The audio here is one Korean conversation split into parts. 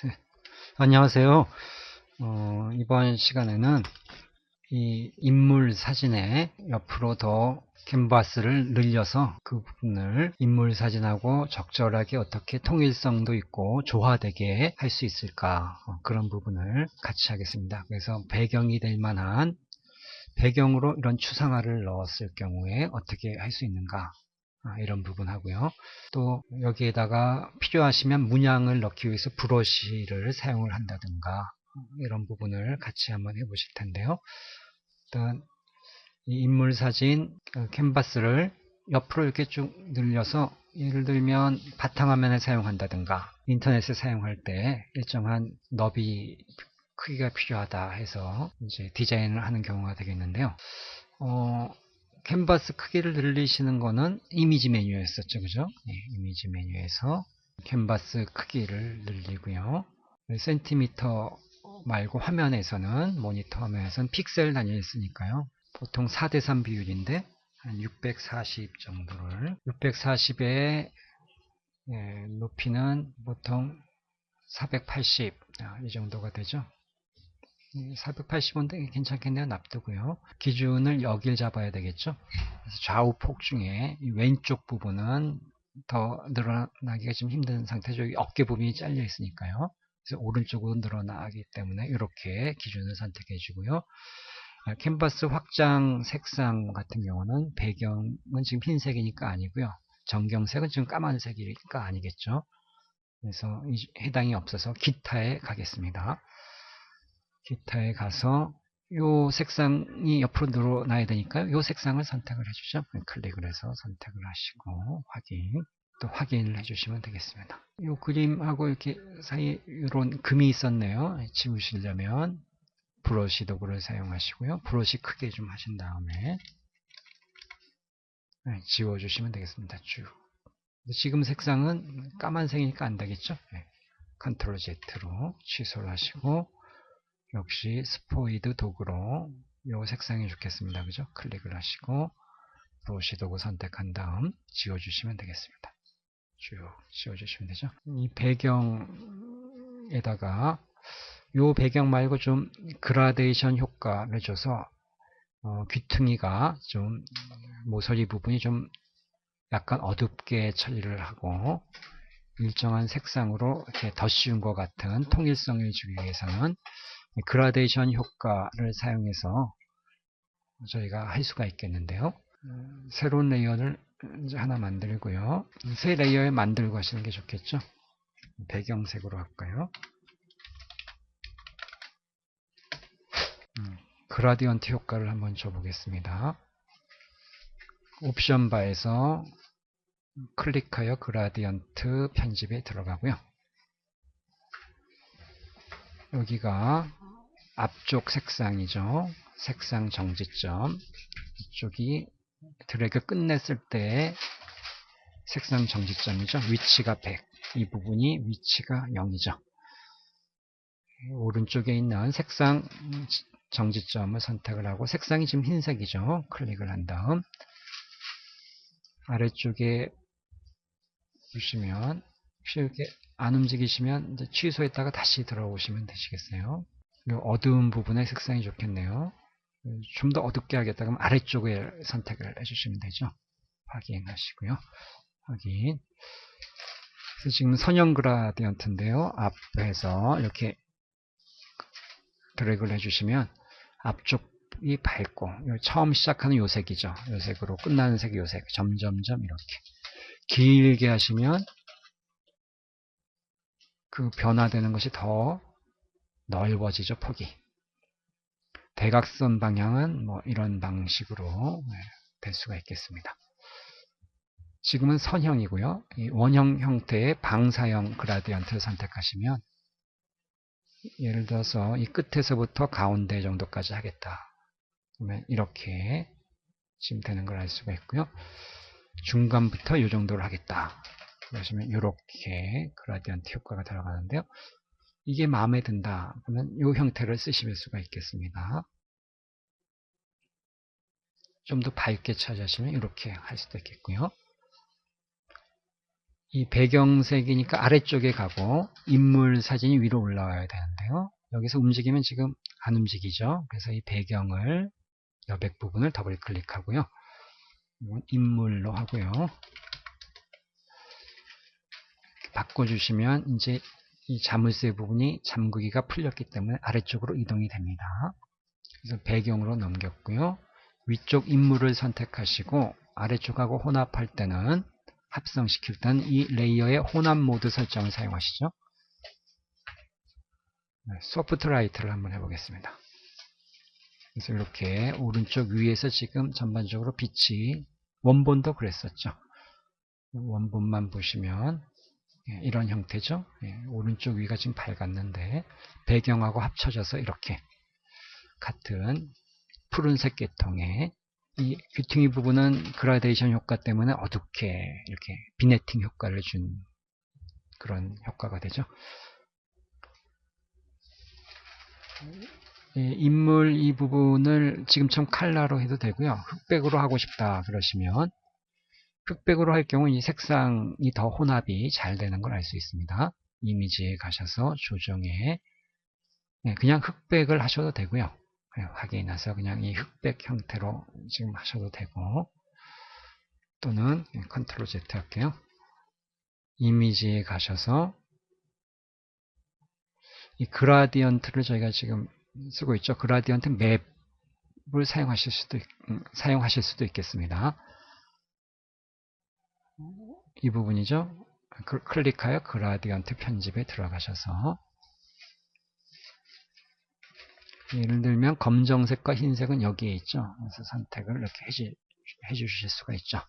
네, 안녕하세요. 이번 시간에는 이 인물 사진에 옆으로 더 캔버스를 늘려서 그 부분을 인물 사진하고 적절하게 어떻게 통일성도 있고 조화되게 할 수 있을까, 그런 부분을 같이 하겠습니다. 그래서 배경이 될 만한 배경으로 이런 추상화를 넣었을 경우에 어떻게 할 수 있는가, 이런 부분 하고요. 또 여기에다가 필요하시면 문양을 넣기 위해서 브러쉬를 사용을 한다든가 이런 부분을 같이 한번 해보실 텐데요. 일단 이 인물 사진 캔버스를 옆으로 이렇게 쭉 늘려서 예를 들면 바탕화면에 사용한다든가 인터넷에 사용할 때 일정한 너비 크기가 필요하다 해서 이제 디자인을 하는 경우가 되겠는데요. 캔버스 크기를 늘리시는 거는 이미지 메뉴에 있었죠, 그죠? 네, 이미지 메뉴에서 캔버스 크기를 늘리고요. 센티미터 말고 화면에서는, 모니터 화면에서는 픽셀 단위를 쓰니까요. 보통 4:3 비율인데 한 640 정도를, 640의 높이는 보통 480, 이 정도가 되죠. 480원대 괜찮겠네요. 납두고요. 기준을 여길 잡아야 되겠죠. 그래서 좌우 폭 중에 왼쪽 부분은 더 늘어나기가 좀 힘든 상태죠. 어깨 부분이 잘려 있으니까요. 그래서 오른쪽으로 늘어나기 때문에 이렇게 기준을 선택해 주고요. 캔버스 확장 색상 같은 경우는 배경은 지금 흰색이니까 아니고요. 전경색은 지금 까만색이니까 아니겠죠. 그래서 해당이 없어서 기타에 가겠습니다. 기타에 가서 이 색상이 옆으로 늘어나야 되니까요. 이 색상을 선택을 해주죠. 클릭을 해서 선택을 하시고 확인, 또 확인을 해주시면 되겠습니다. 이 그림하고 이렇게 사이에 이런 금이 있었네요. 지우시려면 브러쉬 도구를 사용하시고요. 브러쉬 크게 좀 하신 다음에 지워주시면 되겠습니다. 쭉. 지금 색상은 까만색이니까 안 되겠죠. 컨트롤 Z로 취소를 하시고 역시 스포이드 도구로 이 색상이 좋겠습니다. 그죠? 클릭을 하시고 브러쉬 도구 선택한 다음 지워주시면 되겠습니다. 쭉 지워주시면 되죠. 이 배경에다가 이 배경 말고 좀 그라데이션 효과를 줘서 귀퉁이가 좀 모서리 부분이 좀 약간 어둡게 처리를 하고 일정한 색상으로 이렇게 더 씌운 것 같은 통일성을 주기 위해서는 그라데이션 효과를 사용해서 저희가 할 수가 있겠는데요. 새로운 레이어를 이제 하나 만들고요. 새 레이어에 만들고 하시는 게 좋겠죠. 배경색으로 할까요? 그라디언트 효과를 한번 줘보겠습니다. 옵션 바에서 클릭하여 그라디언트 편집에 들어가고요. 여기가 앞쪽 색상이죠. 색상 정지점. 이쪽이 드래그 끝냈을 때 색상 정지점이죠. 위치가 100. 이 부분이 위치가 0이죠. 오른쪽에 있는 색상 정지점을 선택을 하고 색상이 지금 흰색이죠. 클릭을 한 다음 아래쪽에 보시면 혹시 이렇게 안 움직이시면 이제 취소했다가 다시 들어오시면 되시겠어요. 이 어두운 부분의 색상이 좋겠네요. 좀 더 어둡게 하겠다 그러면 아래쪽에 선택을 해주시면 되죠. 확인하시고요. 확인. 그래서 지금 선형 그라디언트인데요. 앞에서 이렇게 드래그를 해주시면 앞쪽이 밝고 처음 시작하는 요 색이죠. 요 색으로 끝나는 색이 요 색. 점점점 이렇게 길게 하시면 그 변화되는 것이 더 넓어지죠. 폭이. 대각선 방향은 뭐 이런 방식으로 될 수가 있겠습니다. 지금은 선형이고요. 이 원형 형태의 방사형 그라디언트를 선택하시면 예를 들어서 이 끝에서부터 가운데 정도까지 하겠다. 그러면 이렇게 지금 되는 걸 알 수가 있고요. 중간부터 이 정도를 하겠다. 그러시면 이렇게 그라디언트 효과가 들어가는데요. 이게 마음에 든다. 그러면 이 형태를 쓰실 수가 있겠습니다. 좀 더 밝게 찾으시면 이렇게 할 수도 있겠고요. 이 배경색이니까 아래쪽에 가고 인물 사진이 위로 올라와야 되는데요. 여기서 움직이면 지금 안 움직이죠. 그래서 이 배경을 여백 부분을 더블 클릭하고요. 인물로 하고요. 바꿔주시면 이제 이 자물쇠 부분이 잠그기가 풀렸기 때문에 아래쪽으로 이동이 됩니다. 그래서 배경으로 넘겼고요. 위쪽 인물을 선택하시고 아래쪽하고 혼합할 때는 합성시킬 때는 이 레이어의 혼합 모드 설정을 사용하시죠. 소프트 라이트를 한번 해보겠습니다. 그래서 이렇게 오른쪽 위에서 지금 전반적으로 빛이 원본도 그랬었죠. 원본만 보시면 이런 형태죠. 오른쪽 위가 지금 밝았는데 배경하고 합쳐져서 이렇게 같은 푸른색 계통의 이 귀퉁이 부분은 그라데이션 효과 때문에 어둡게 이렇게 비네팅 효과를 준 그런 효과가 되죠. 인물 이 부분을 지금처럼 칼라로 해도 되고요. 흑백으로 하고 싶다 그러시면 흑백으로 할 경우 이 색상이 더 혼합이 잘 되는 걸 알 수 있습니다. 이미지에 가셔서 조정에 그냥 흑백을 하셔도 되고요. 확인해서 그냥 이 흑백 형태로 지금 하셔도 되고 또는 컨트롤 Z 할게요. 이미지에 가셔서 이 그라디언트를 저희가 지금 쓰고 있죠. 그라디언트 맵을 사용하실 수도 있겠습니다. 이 부분이죠. 클릭하여 그라디언트 편집에 들어가셔서 예를 들면 검정색과 흰색은 여기에 있죠. 그래서 선택을 이렇게 해주실 수가 있죠.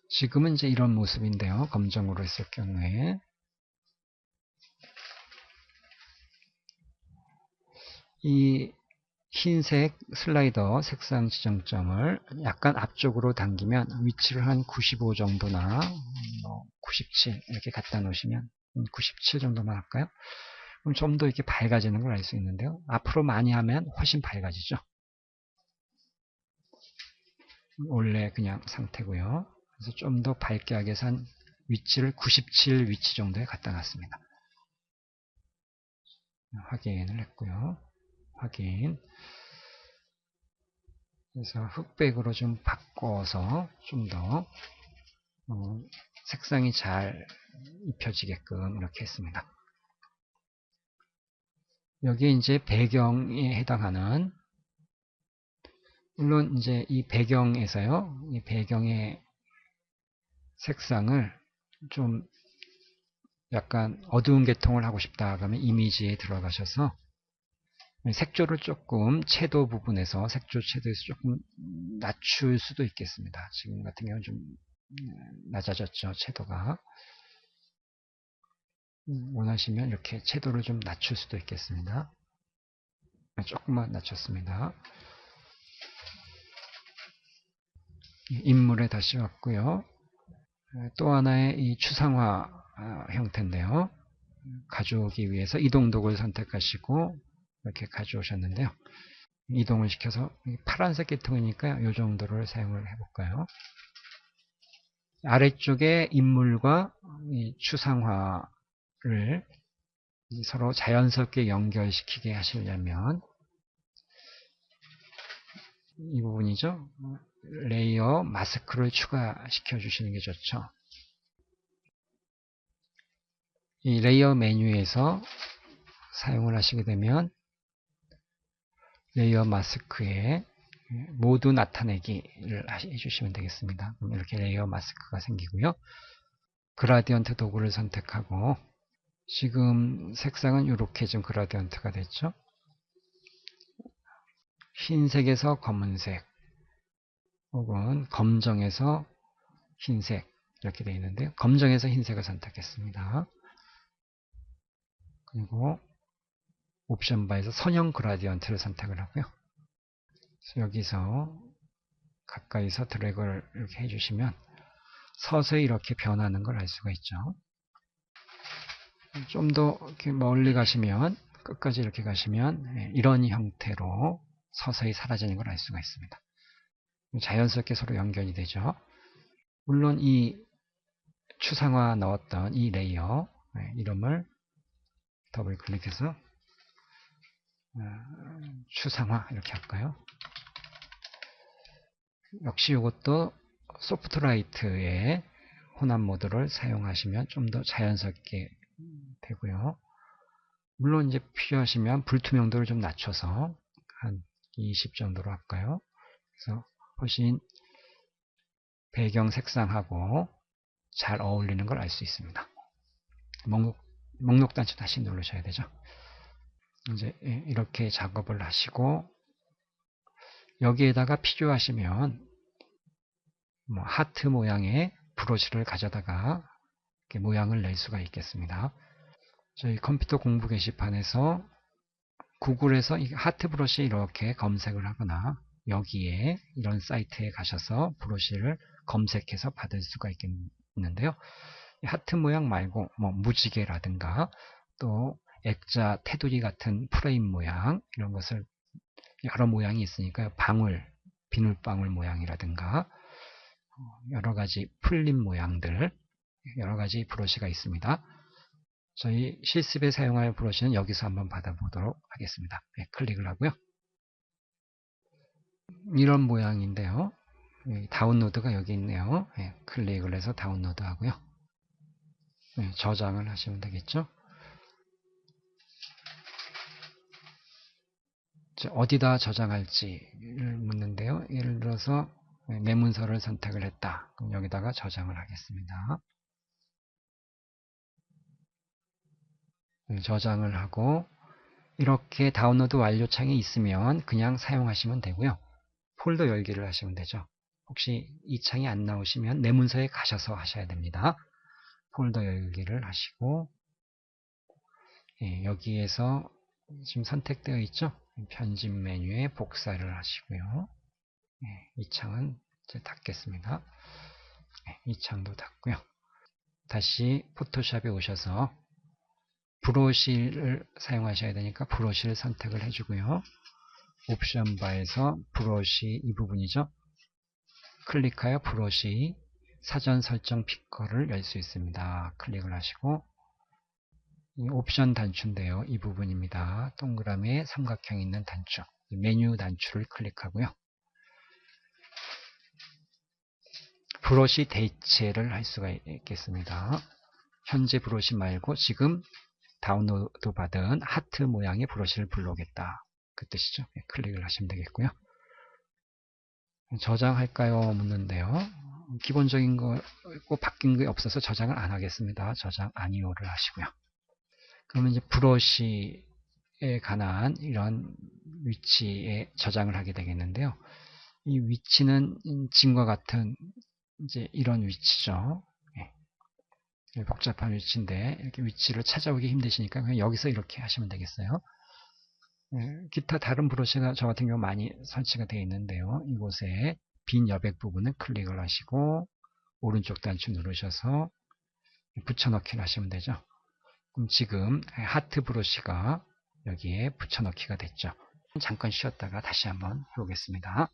지금은 이제 이런 모습인데요. 검정으로 했을 경우에 이 흰색 슬라이더 색상 지정점을 약간 앞쪽으로 당기면 위치를 한 95 정도나 97 이렇게 갖다 놓으시면 97 정도만 할까요? 그럼 좀 더 이렇게 밝아지는 걸 알 수 있는데요. 앞으로 많이 하면 훨씬 밝아지죠. 원래 그냥 상태고요. 그래서 좀 더 밝게 하기 위해서 한 위치를 97 위치 정도에 갖다 놨습니다. 확인을 했고요. 확인. 그래서 흑백으로 좀 바꿔서 좀 더 색상이 잘 입혀지게끔 이렇게 했습니다. 여기 이제 배경에 해당하는 물론 이제 이 배경에서요. 이 배경의 색상을 좀 약간 어두운 계통을 하고 싶다 그러면 이미지에 들어가셔서 색조를 조금 채도 부분에서 색조 채도에서 조금 낮출 수도 있겠습니다. 지금 같은 경우는 좀 낮아졌죠. 채도가. 원하시면 이렇게 채도를 좀 낮출 수도 있겠습니다. 조금만 낮췄습니다. 인물에 다시 왔고요. 또 하나의 이 추상화 형태인데요. 가져오기 위해서 이동도구를 선택하시고 이렇게 가져오셨는데요. 이동을 시켜서 파란색 계통이니까 이 정도를 사용을 해볼까요? 아래쪽에 인물과 이 추상화를 서로 자연스럽게 연결시키게 하시려면 이 부분이죠. 레이어 마스크를 추가시켜 주시는 게 좋죠. 이 레이어 메뉴에서 사용을 하시게 되면 레이어 마스크에 모두 나타내기를 해주시면 되겠습니다. 그럼 이렇게 레이어 마스크가 생기고요. 그라디언트 도구를 선택하고 지금 색상은 이렇게 좀 그라디언트가 됐죠. 흰색에서 검은색 혹은 검정에서 흰색 이렇게 되어 있는데요. 검정에서 흰색을 선택했습니다. 그리고 옵션 바에서 선형 그라디언트를 선택을 하고요. 여기서 가까이서 드래그를 이렇게 해주시면 서서히 이렇게 변하는 걸 알 수가 있죠. 좀 더 이렇게 멀리 가시면 끝까지 이렇게 가시면 이런 형태로 서서히 사라지는 걸 알 수가 있습니다. 자연스럽게 서로 연결이 되죠. 물론 이 추상화 넣었던 이 레이어 이름을 더블 클릭해서 추상화 이렇게 할까요? 역시 이것도 소프트라이트의 혼합 모드를 사용하시면 좀 더 자연스럽게 되고요. 물론 이제 필요하시면 불투명도를 좀 낮춰서 한 20 정도로 할까요? 그래서 훨씬 배경 색상하고 잘 어울리는 걸 알 수 있습니다. 목록 단추 다시 누르셔야 되죠. 이제 이렇게 작업을 하시고 여기에다가 필요하시면 뭐 하트 모양의 브러쉬를 가져다가 이렇게 모양을 낼 수가 있겠습니다. 저희 컴퓨터 공부 게시판에서 구글에서 이 하트 브러쉬 이렇게 검색을 하거나 여기에 이런 사이트에 가셔서 브러쉬를 검색해서 받을 수가 있겠는데요. 하트 모양 말고 뭐 무지개라든가 또 액자 테두리 같은 프레임 모양 이런 것을 여러 모양이 있으니까요. 방울, 비눗방울 모양이라든가 여러 가지 풀림 모양들 여러 가지 브러쉬가 있습니다. 저희 실습에 사용할 브러쉬는 여기서 한번 받아보도록 하겠습니다. 네, 클릭을 하고요. 이런 모양인데요. 다운로드가 여기 있네요. 네, 클릭을 해서 다운로드 하고요. 네, 저장을 하시면 되겠죠. 어디다 저장할지를 묻는데요. 예를 들어서 내 문서를 선택을 했다. 그럼 여기다가 저장을 하겠습니다. 저장을 하고 이렇게 다운로드 완료 창이 있으면 그냥 사용하시면 되고요. 폴더 열기를 하시면 되죠. 혹시 이 창이 안 나오시면 내 문서에 가셔서 하셔야 됩니다. 폴더 열기를 하시고 여기에서 지금 선택되어 있죠. 편집 메뉴에 복사를 하시고요. 이 창은 이제 닫겠습니다. 이 창도 닫고요. 다시 포토샵에 오셔서 브러쉬를 사용하셔야 되니까 브러쉬를 선택을 해주고요. 옵션 바에서 브러쉬 이 부분이죠. 클릭하여 브러쉬 사전 설정 피커를 열 수 있습니다. 클릭을 하시고 이 옵션 단추인데요. 이 부분입니다. 동그라미에 삼각형 있는 단추 메뉴 단추를 클릭하고요. 브러쉬 대체를 할 수가 있겠습니다. 현재 브러쉬 말고 지금 다운로드 받은 하트 모양의 브러쉬를 불러오겠다. 그 뜻이죠. 클릭을 하시면 되겠고요. 저장할까요? 묻는데요. 기본적인 거 바뀐 게 없어서 저장을 안 하겠습니다. 저장 아니오를 하시고요. 그러면 이제 브러쉬에 관한 이런 위치에 저장을 하게 되겠는데요. 이 위치는 지금과 같은 이제 이런 위치죠. 복잡한 위치인데 이렇게 위치를 찾아오기 힘드시니까 그냥 여기서 이렇게 하시면 되겠어요. 기타 다른 브러쉬가 저 같은 경우 많이 설치가 되어 있는데요. 이곳에 빈 여백 부분은 클릭을 하시고 오른쪽 단추 누르셔서 붙여넣기를 하시면 되죠. 그럼 지금 하트 브러쉬가 여기에 붙여넣기가 됐죠. 잠깐 쉬었다가 다시 한번 해보겠습니다.